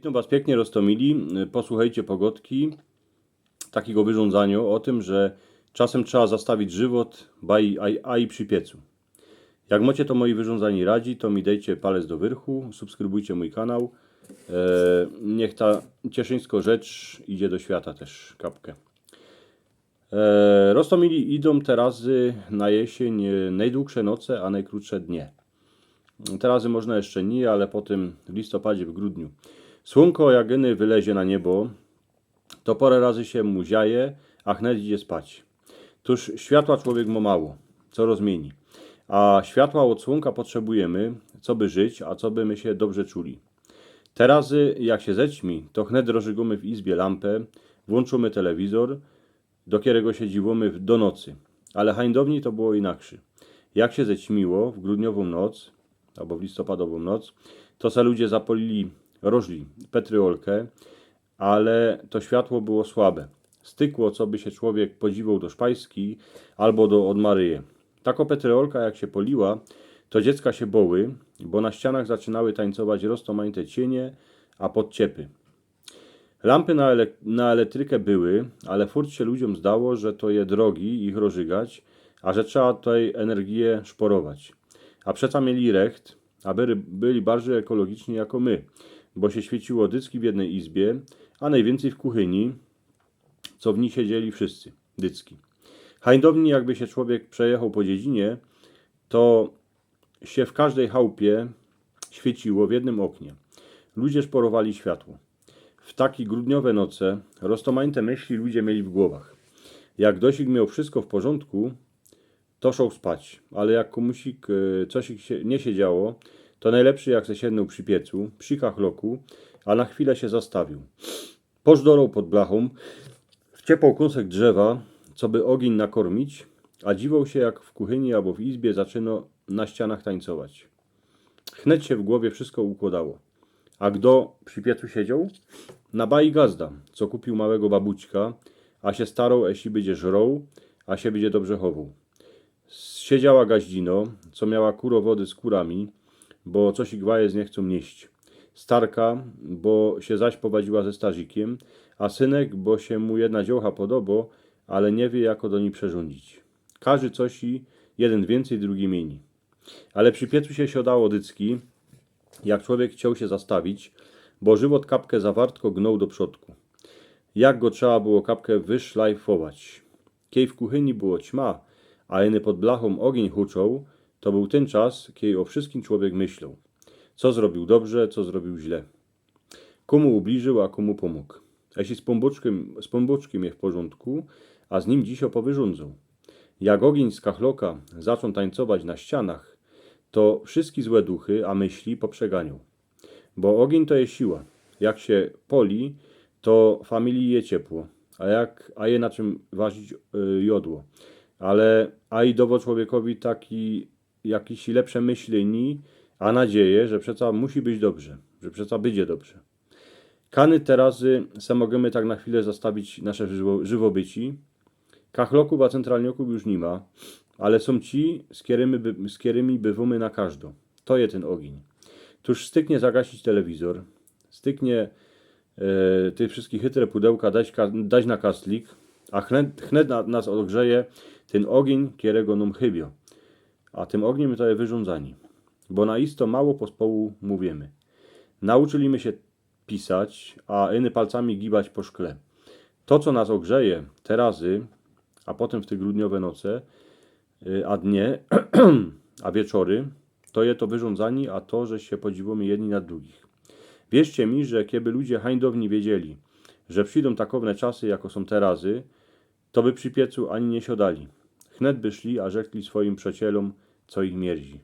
Witam Was pięknie, Roztomili. Posłuchajcie pogodki, takiego wyrządzania o tym, że czasem trzeba zastawić żywot, a i przy piecu. Jak macie to moje wyrządzanie radzi, to mi dajcie palec do wyrchu, subskrybujcie mój kanał. Niech ta cieszyńska rzecz idzie do świata też kapkę. Roztomili, idą teraz na jesień najdłuższe noce, a najkrótsze dnie. Teraz można jeszcze nie, ale potem w listopadzie, w grudniu. Słonko jak geny wylezie na niebo, to parę razy się mu zieje, a chnet idzie spać. Tuż światła człowiek ma mało, co rozmieni. A światła od słonka potrzebujemy, co by żyć, a co by my się dobrze czuli. Teraz jak się zećmi, to chnet rozżygamy w izbie lampę, włączymy telewizor, do którego się dziwomy do nocy. Ale hańdowni to było inakszy. Jak się zećmiło w grudniową noc, albo w listopadową noc, to se ludzie zapolili rożli, petryolkę, ale to światło było słabe. Stykło, co by się człowiek podziwał do szpajski albo od Maryje. Tako petryolka jak się poliła, to dziecka się boły, bo na ścianach zaczynały tańcować roztomańte cienie, a podciepy. Lampy na elektrykę były, ale furt się ludziom zdało, że to je drogi ich rozżygać, a że trzeba tej energię szporować. A przeca mieli recht, aby byli bardziej ekologiczni jako my, bo się świeciło dycki w jednej izbie, a najwięcej w kuchyni, co w niej siedzieli wszyscy, dycki. Hańdowni jakby się człowiek przejechał po dziedzinie, to się w każdej chałupie świeciło w jednym oknie. Ludzie szporowali światło. W takie grudniowe noce roztomańte myśli ludzie mieli w głowach. Jak dosik miał wszystko w porządku, to szał spać, ale jak komusik coś nie się działo, to najlepszy jak zasiednął przy piecu, przy kachloku, a na chwilę się zastawił. Pożdorał pod blachą, wciepał kąsek drzewa, co by ogień nakormić, a dziwał się jak w kuchyni albo w izbie zaczyno na ścianach tańcować. Chnet się w głowie wszystko układało. A kto przy piecu siedział? Na bai gazda, co kupił małego babućka, a się starał, jeśli będzie żrął, a się będzie dobrze chował. Siedziała gaździno, co miała kurowody z kurami, bo coś ich waje nie chcą nieść. Starka, bo się zaś powadziła ze starzikiem, a synek, bo się mu jedna dziołcha podobo, ale nie wie, jako do niej przerządzić. Każdy coś i jeden więcej, drugi mniej. Ale przy piecu się siadało dycki, jak człowiek chciał się zastawić, bo żywot kapkę zawartko gnął do przodku. Jak go trzeba było kapkę wyszlajfować. Kiej w kuchyni było ćma, a jeny pod blachą ogień huczał, to był ten czas, kiedy o wszystkim człowiek myślał. Co zrobił dobrze, co zrobił źle. Komu ubliżył, a komu pomógł. Jeśli z pomboczkiem je w porządku, a z nim dziś opowyrządzą. Jak ogień z kachloka zaczął tańcować na ścianach, to wszystkie złe duchy, a myśli poprzeganią. Bo ogień to jest siła. Jak się poli, to familii je ciepło, a je na czym ważyć jodło. A i dowo człowiekowi taki jakiś lepsze myśleni, a nadzieję, że przeca musi być dobrze, że przeca będzie dobrze. Kany teraz se możemy tak na chwilę zastawić nasze żywobyci. Kachloków, a centralniaków już nie ma, ale są ci, z którymi bywamy na każdo. To jest ten ogień. Tuż styknie zagasić telewizor, styknie te wszystkie chytre pudełka dać na kastlik, a chnet nas odgrzeje ten ogień, którego nam chybio. A tym ogniem to jest wyrządzanie. Bo na isto mało pospołu mówimy. Nauczyliśmy się pisać, a inny palcami gibać po szkle. To, co nas ogrzeje te razy, a potem w te grudniowe noce, a dnie, a wieczory, to je to wyrządzanie, a to, że się podziwamy jedni na drugich. Wierzcie mi, że kiedy ludzie hańdowni wiedzieli, że przyjdą takowne czasy, jako są te razy, to by przy piecu ani nie siadali. Chnet by szli, a rzekli swoim przyjacielom, co ich mierzi.